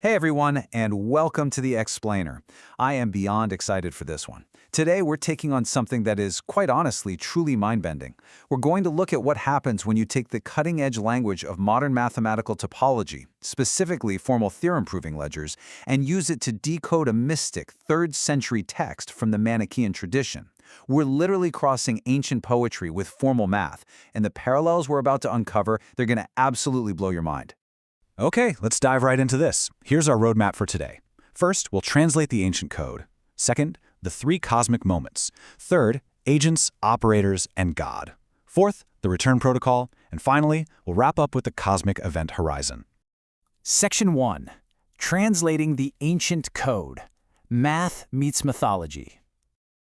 Hey everyone, and welcome to the Explainer. I am beyond excited for this one. Today we're taking on something that is, quite honestly, truly mind-bending. We're going to look at what happens when you take the cutting-edge language of modern mathematical topology, specifically formal theorem-proving ledgers, and use it to decode a mystic 3rd-century text from the Manichaean tradition. We're literally crossing ancient poetry with formal math, and the parallels we're about to uncover, they're going to absolutely blow your mind. Okay, let's dive right into this. Here's our roadmap for today. First, we'll translate the ancient code. Second, the 3 cosmic moments. Third, agents, operators, and God. Fourth, the return protocol. And finally, we'll wrap up with the cosmic event horizon. Section 1. Translating the ancient code. Math meets mythology.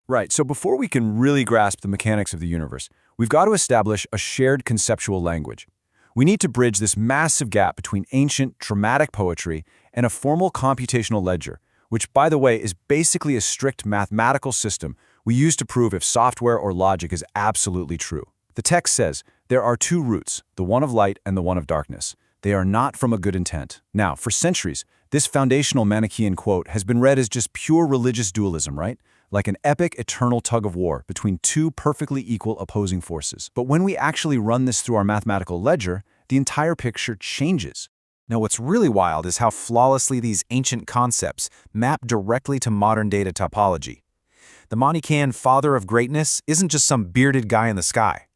Right, so before we can really grasp the mechanics of the universe, we've got to establish a shared conceptual language. We need to bridge this massive gap between ancient, dramatic poetry and a formal computational ledger, which, by the way, is basically a strict mathematical system we use to prove if software or logic is absolutely true. The text says, there are 2 roots, the one of light and the one of darkness. They are not from a good intent. Now, for centuries, this foundational Manichaean quote has been read as just pure religious dualism, right? Like an epic, eternal tug-of-war between 2 perfectly equal opposing forces. But when we actually run this through our mathematical ledger, the entire picture changes. Now, what's really wild is how flawlessly these ancient concepts map directly to modern data topology. The Manichaean father of greatness isn't just some bearded guy in the sky.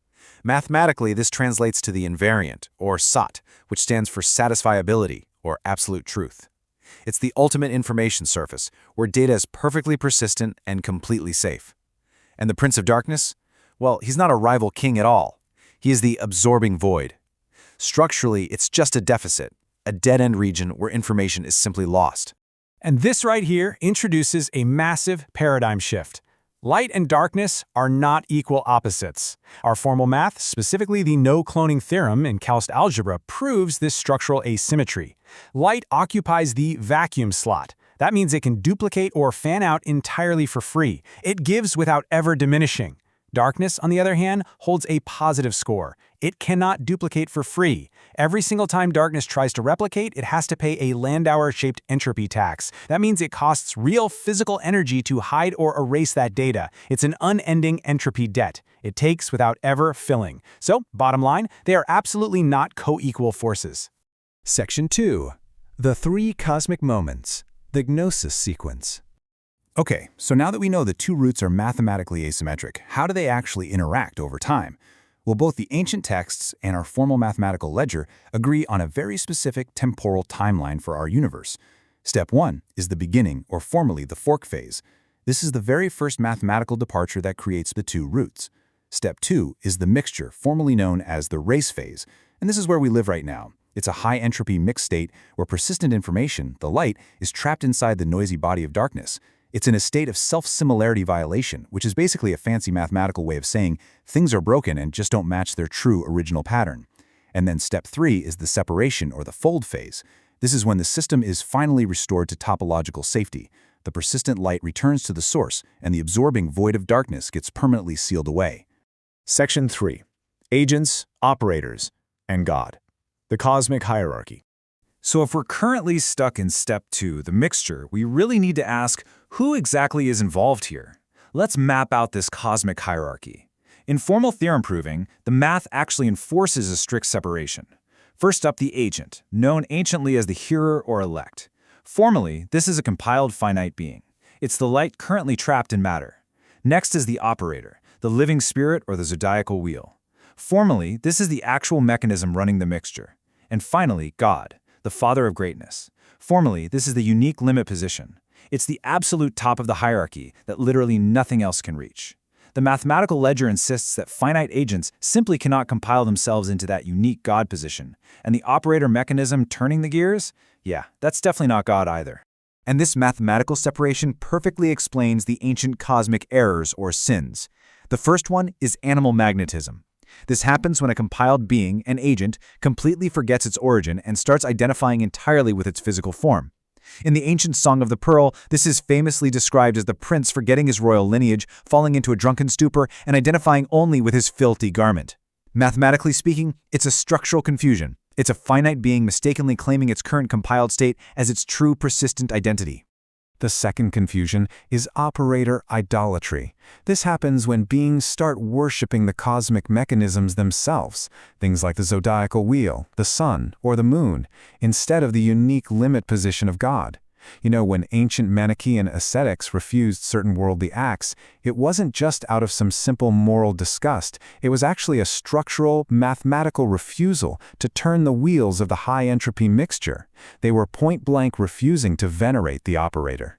Mathematically, this translates to the invariant, or SAT, which stands for satisfiability, or absolute truth. It's the ultimate information surface, where data is perfectly persistent and completely safe. And the Prince of Darkness? Well, he's not a rival king at all. He is the absorbing void. Structurally, it's just a deficit, a dead-end region where information is simply lost. And this right here introduces a massive paradigm shift. Light and darkness are not equal opposites. Our formal math, specifically the no-cloning theorem in Kaust algebra, proves this structural asymmetry. Light occupies the vacuum slot. That means it can duplicate or fan out entirely for free. It gives without ever diminishing. Darkness, on the other hand, holds a positive score. It cannot duplicate for free. Every single time darkness tries to replicate, it has to pay a Landauer-shaped entropy tax. That means it costs real physical energy to hide or erase that data. It's an unending entropy debt. It takes without ever filling. So, bottom line, they are absolutely not co-equal forces. Section 2. The 3 cosmic moments. The gnosis sequence. Okay, so now that we know the 2 roots are mathematically asymmetric, how do they actually interact over time? Well, both the ancient texts and our formal mathematical ledger agree on a very specific temporal timeline for our universe. Step 1 is the beginning, or formally the fork phase. This is the very first mathematical departure that creates the 2 roots. Step 2 is the mixture, formally known as the race phase, and this is where we live right now. It's a high-entropy mixed state where persistent information, the light, is trapped inside the noisy body of darkness. It's in a state of self-similarity violation, which is basically a fancy mathematical way of saying things are broken and just don't match their true original pattern. And then step 3 is the separation or the fold phase. This is when the system is finally restored to topological safety. The persistent light returns to the source, and the absorbing void of darkness gets permanently sealed away. Section 3. Agents, operators, and God. The cosmic hierarchy. So if we're currently stuck in step 2, the mixture, we really need to ask, who exactly is involved here? Let's map out this cosmic hierarchy. In formal theorem proving, the math actually enforces a strict separation. First up, the agent, known anciently as the hearer or elect. Formally, this is a compiled finite being. It's the light currently trapped in matter. Next is the operator, the living spirit or the zodiacal wheel. Formally, this is the actual mechanism running the mixture. And finally, God, the father of greatness. Formally, this is the unique limit position. It's the absolute top of the hierarchy that literally nothing else can reach. The mathematical ledger insists that finite agents simply cannot compile themselves into that unique God position. And the operator mechanism turning the gears? Yeah, that's definitely not God either. And this mathematical separation perfectly explains the ancient cosmic errors or sins. The first one is animal magnetism. This happens when a compiled being, an agent, completely forgets its origin and starts identifying entirely with its physical form. In the ancient Song of the Pearl, this is famously described as the prince forgetting his royal lineage, falling into a drunken stupor, and identifying only with his filthy garment. Mathematically speaking, it's a structural confusion. It's a finite being mistakenly claiming its current compiled state as its true persistent identity. The second confusion is operator idolatry. This happens when beings start worshipping the cosmic mechanisms themselves, things like the zodiacal wheel, the sun, or the moon, instead of the unique limit position of God. You know, when ancient Manichaean ascetics refused certain worldly acts, it wasn't just out of some simple moral disgust, it was actually a structural, mathematical refusal to turn the wheels of the high-entropy mixture. They were point-blank refusing to venerate the operator.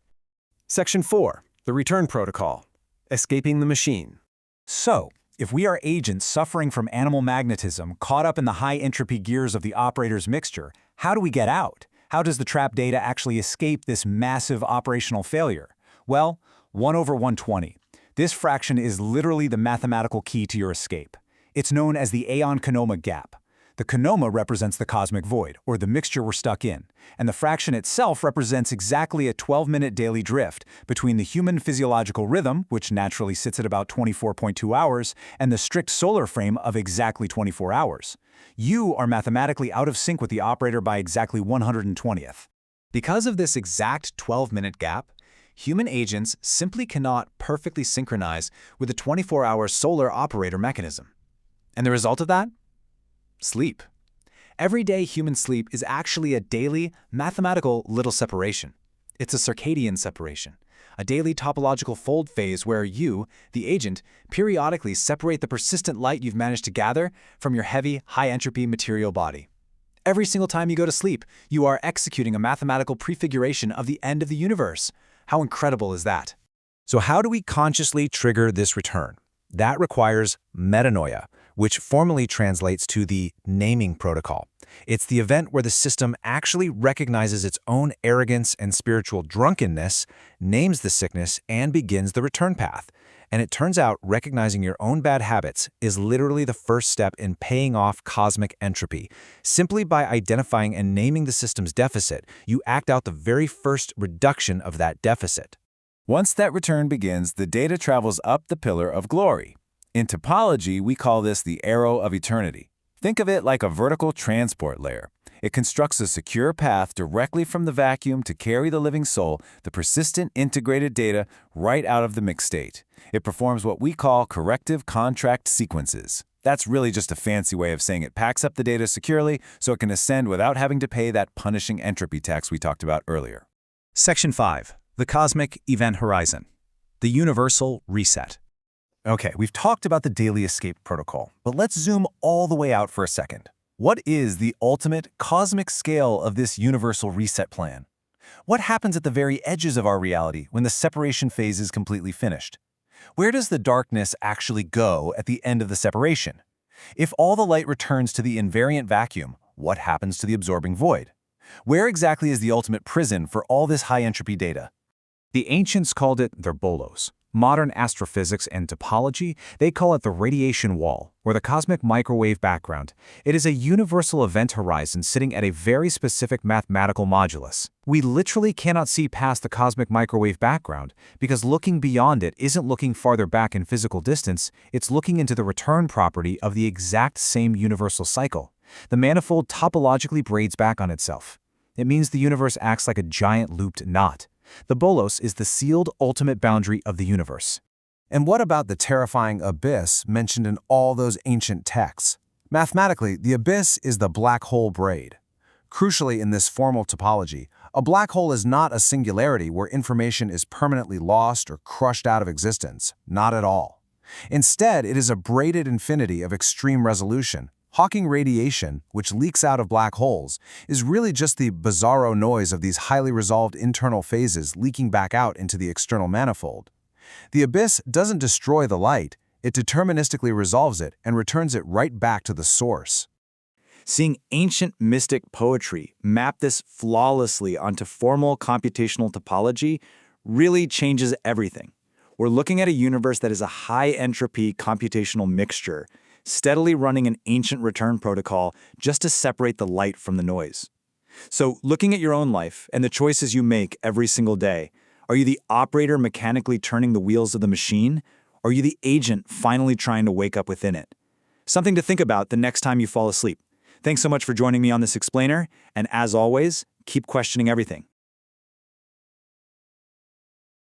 Section 4. The Return Protocol. Escaping the Machine. So, if we are agents suffering from animal magnetism caught up in the high-entropy gears of the operator's mixture, how do we get out? How does the trapped data actually escape this massive operational failure? Well, 1 over 120. This fraction is literally the mathematical key to your escape. It's known as the aeon-Konoma gap. The Konoma represents the cosmic void, or the mixture we're stuck in, and the fraction itself represents exactly a 12-minute daily drift between the human physiological rhythm, which naturally sits at about 24.2 hours, and the strict solar frame of exactly 24 hours. You are mathematically out of sync with the operator by exactly 120th. Because of this exact 12-minute gap, human agents simply cannot perfectly synchronize with the 24-hour solar operator mechanism. And the result of that? Sleep. Everyday human sleep is actually a daily, mathematical little separation. It's a circadian separation, a daily topological fold phase where you, the agent, periodically separate the persistent light you've managed to gather from your heavy, high-entropy material body. Every single time you go to sleep, you are executing a mathematical prefiguration of the end of the universe. How incredible is that? So how do we consciously trigger this return? That requires metanoia, which formally translates to the naming protocol. It's the event where the system actually recognizes its own arrogance and spiritual drunkenness, names the sickness, and begins the return path. And it turns out recognizing your own bad habits is literally the first step in paying off cosmic entropy. Simply by identifying and naming the system's deficit, you act out the very first reduction of that deficit. Once that return begins, the data travels up the pillar of glory. In topology, we call this the arrow of eternity. Think of it like a vertical transport layer. It constructs a secure path directly from the vacuum to carry the living soul, the persistent integrated data, right out of the mixed state. It performs what we call corrective contract sequences. That's really just a fancy way of saying it packs up the data securely so it can ascend without having to pay that punishing entropy tax we talked about earlier. Section 5. The Cosmic Event Horizon. The Universal Reset. Okay, we've talked about the daily escape protocol, but let's zoom all the way out for a second. What is the ultimate cosmic scale of this universal reset plan? What happens at the very edges of our reality when the separation phase is completely finished? Where does the darkness actually go at the end of the separation? If all the light returns to the invariant vacuum, what happens to the absorbing void? Where exactly is the ultimate prison for all this high-entropy data? The ancients called it their bolos. Modern astrophysics and topology, they call it the radiation wall, or the cosmic microwave background. It is a universal event horizon sitting at a very specific mathematical modulus. We literally cannot see past the cosmic microwave background because looking beyond it isn't looking farther back in physical distance, it's looking into the return property of the exact same universal cycle. The manifold topologically braids back on itself. It means the universe acts like a giant looped knot. The bolos is the sealed ultimate boundary of the universe. And what about the terrifying abyss mentioned in all those ancient texts? Mathematically, the abyss is the black hole braid. Crucially, in this formal topology, a black hole is not a singularity where information is permanently lost or crushed out of existence. Not at all. Instead, it is a braided infinity of extreme resolution. Hawking radiation, which leaks out of black holes, is really just the bizarro noise of these highly resolved internal phases leaking back out into the external manifold. The abyss doesn't destroy the light, it deterministically resolves it and returns it right back to the source. Seeing ancient mystic poetry map this flawlessly onto formal computational topology really changes everything. We're looking at a universe that is a high-entropy computational mixture, steadily running an ancient return protocol just to separate the light from the noise. So, looking at your own life and the choices you make every single day, are you the operator mechanically turning the wheels of the machine, or are you the agent finally trying to wake up within it? Something to think about the next time you fall asleep. Thanks so much for joining me on this explainer, and as always, keep questioning everything.